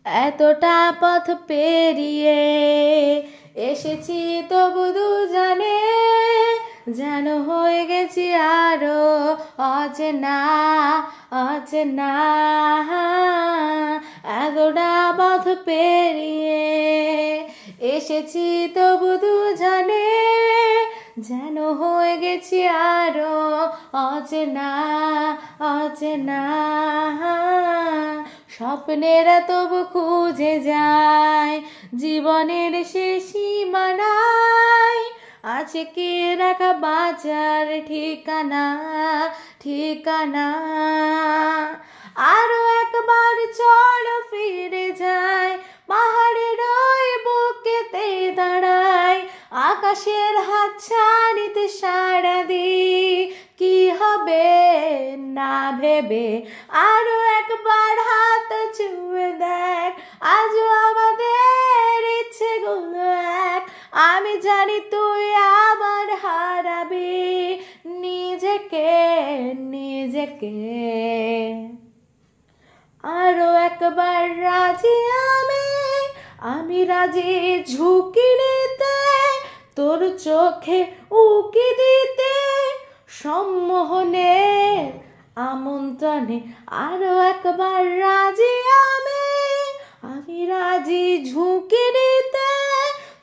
এতটা পথ পেরিয়ে এসেছি তবু দুজনে যেন হয়ে গেছি আরো অচেনা অচেনা। এতটা পথ পেরিয়ে এসেছি তবু দুজনে যেন হয়ে গেছি আরো অচেনা অচেনা। স্বপ্নেরা তবু খুঁজে যায় জীবনের শেষ সীমানায়, আছে কি রাখা বাঁচার ঠিকানা ঠিকানা। আরো একবার চলো ফিরে যাই, পাহাড়ের ওই বুকেতে দাঁড়াই, আকাশের হাতছানিতে সাড়া দিই কি হবে না ভেবে। আরো একবার হাত ছুঁয়ে দেখ, আজও আমাদের ইচ্ছেগুলো এক। আমি জানি তুই আবার হারাবি নিজেকে নিজেকে। আরো একবার রাজি আমি রাজি ঝুঁকি নিতে, তোর চোখে উকি দিতে সম্মোহনের আমন্ত্রণে। আরো একবার রাজি আমি রাজি ঝুঁকি নিতে,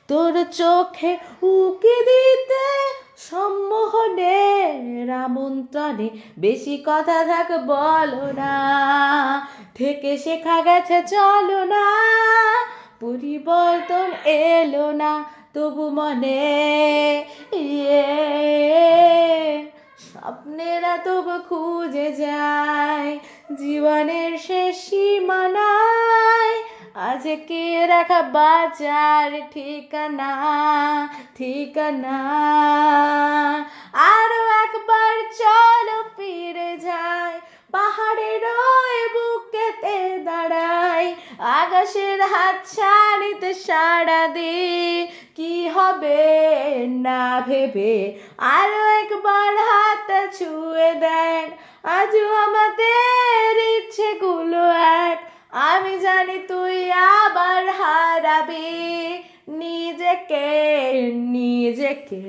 তোর চোখে উকি দিতে সম্মোহনের আমন্ত্রণে। বেশি কথা থাক বলো না, থেকে শেখা গেছে চলো না, পরিবর্তন এলো না তবু মনে। স্বপ্নেরা তবু খুঁজে যায় জীবনের শেষ সীমানায়, আছে কি রাখা বাঁচার ঠিকানা ঠিকানা। আরো একবার চলো ফিরে যাই, পাহাড়ের ওই বুকেতে দাঁড়াই, আকাশের হাতছানিতে সাড়া দিই কি হবে না ভেবে। আরো একবার হাত ছুঁয়ে দেখ, আজও আমাদের ইচ্ছেগুলো এক। আমি জানি তুই আবার হারাবি নিজেকে নিজেকে।